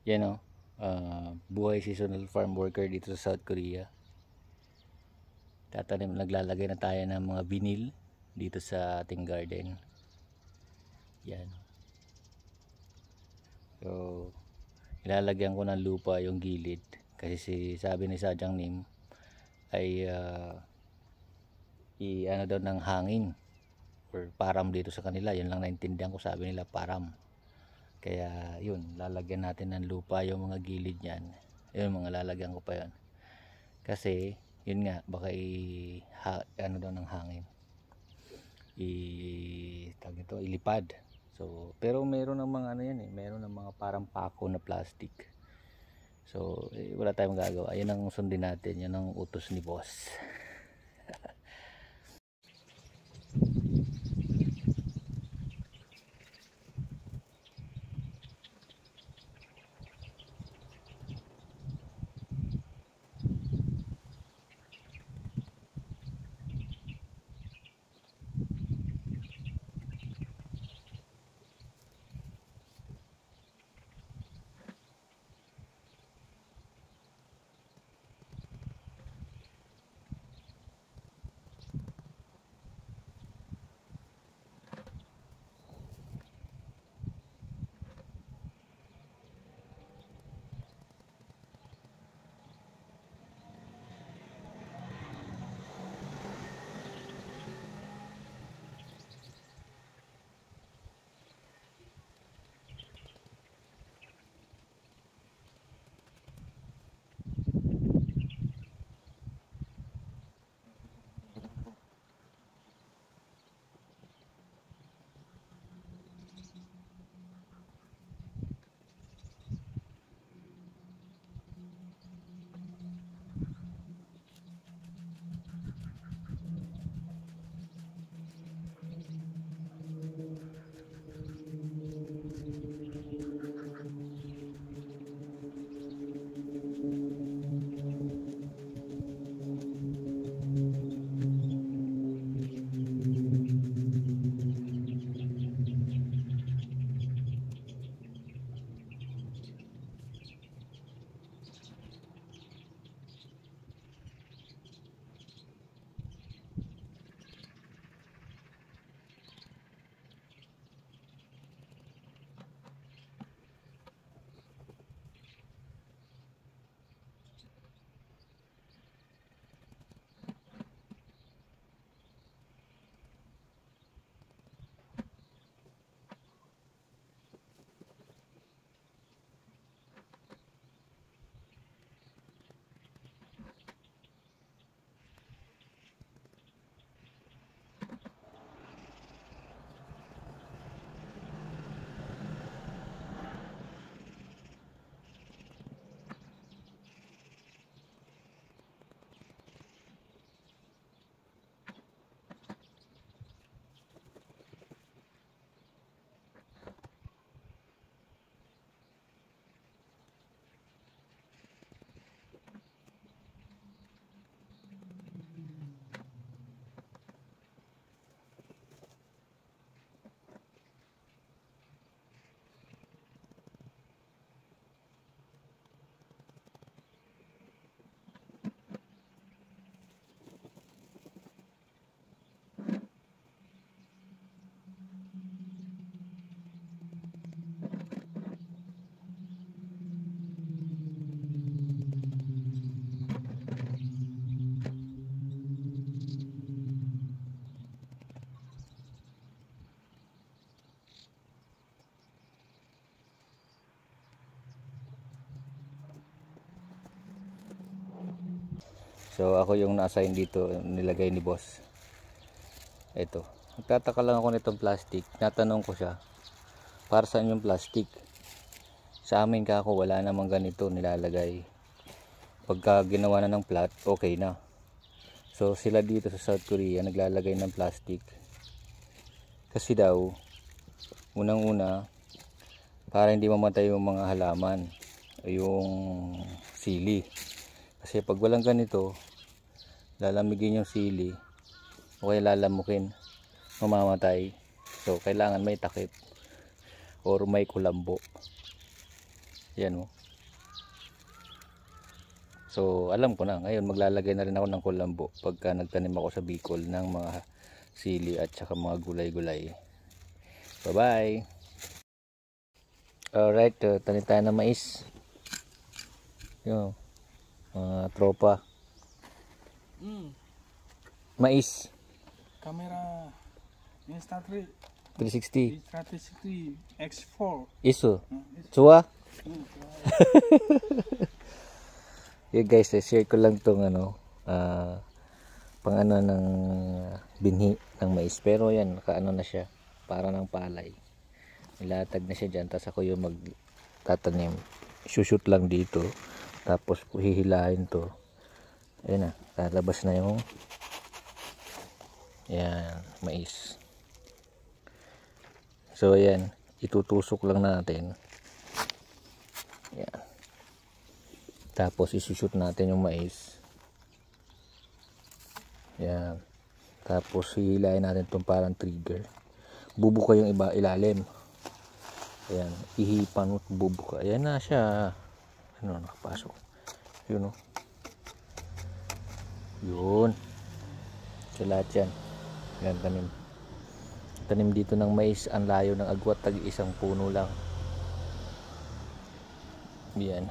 Yan o, buhay seasonal farm worker dito sa South Korea. Naglalagay na tayo ng mga vinyl dito sa ating garden. Yan. So, ilalagyan ko ng lupa yung gilid. Kasi sabi ni Sadyang Nim ay ano daw ng hangin or param dito sa kanila. Yun lang naintindihan ko, sabi nila param. Kaya yun, lalagyan natin ng lupa yung mga gilid niyan. Yun, mga lalagyan ko pa yun. Kasi yun nga, baka ano daw ng hangin. Ilipad. So, pero meron ng mga ano yan eh, meron ng mga parang pako na plastic. So, wala tayong magagawa. Ayun ang sundin natin, yun ang utos ni boss. So ako yung na-assign dito, nilagay ni boss. Ito. Nagtataka lang ako nitong plastic. Natanong ko siya, para saan yung plastic? Sa amin kako wala namang ganito nilalagay. Pagka ginawa na ng plat, okay na. So sila dito sa South Korea naglalagay ng plastic. Kasi daw, unang-una, para hindi mamatay yung mga halaman, yung sili. Kasi pag walang ganito, lalamigin yung sili o kaya lalamukin, mamamatay. So kailangan may takip or may kulambo. Yan oh. So alam ko na, ngayon maglalagay na rin ako ng kulambo pagka nagtanim ako sa Bicol ng mga sili at saka mga gulay-gulay. Bye bye. Alright, tanim tayo ng mais. Yun, mga tropa. Mais. Camera Insta360 X4. Iso. Chua. Yun guys, share ko lang tong ano, pang ano ng binhi ng mais. Pero yan, nakaano na siya, para ng palay. Nilatag na siya dyan, tapos ako yung magtatanim. Shoot lang dito, tapos hihilahin to. Ayun na, lalabas na yung yan, mais. So ayan, itutusok lang natin. Yan. Tapos isushoot natin yung mais. Yan. Tapos hihilahin natin itong parang trigger. Bubuka yung iba ilalim. Ayan, ihipan mo, bubuka. Ayan na siya. Ano, nakapasok. Yun o. Yun. So lahat yan. Yan, tanim dito ng mais. Ang layo ng agwat, tag isang puno lang. Yan.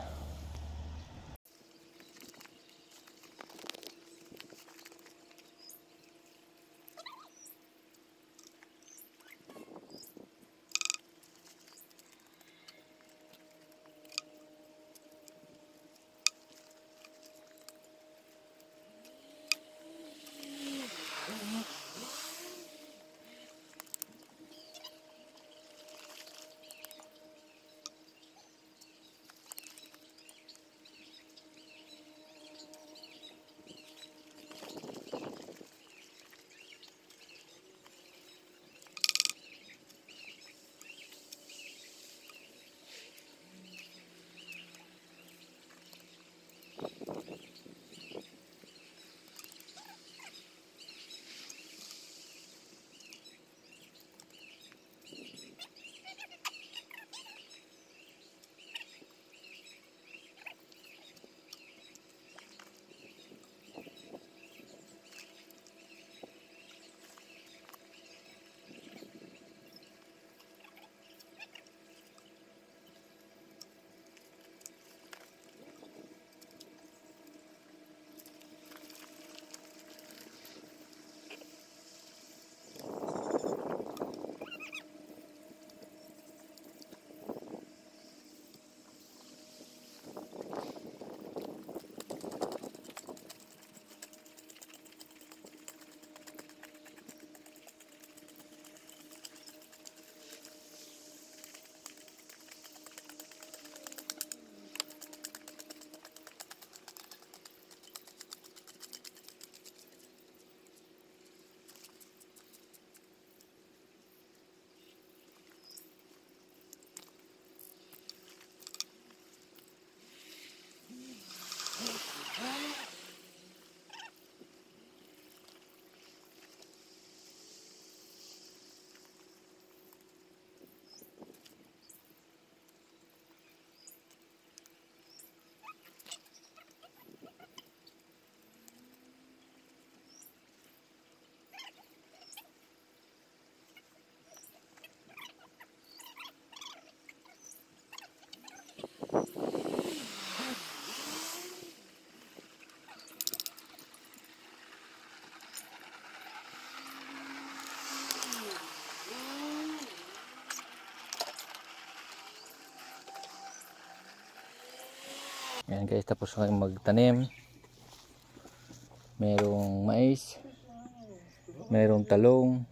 Ayan guys, tapos na magtanim. Merong mais, merong talong,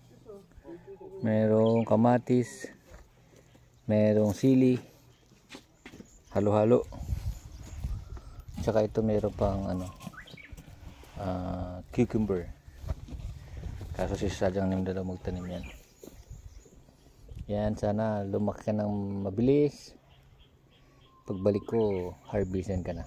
merong kamatis, merong sili, halo-halo. Tsaka ito meron pang ano, cucumber. Kaso si sadyang nim daw magtanim yan. Yan, sana lumaki ka ng mabilis. Pagbalik ko, harvestin ka na.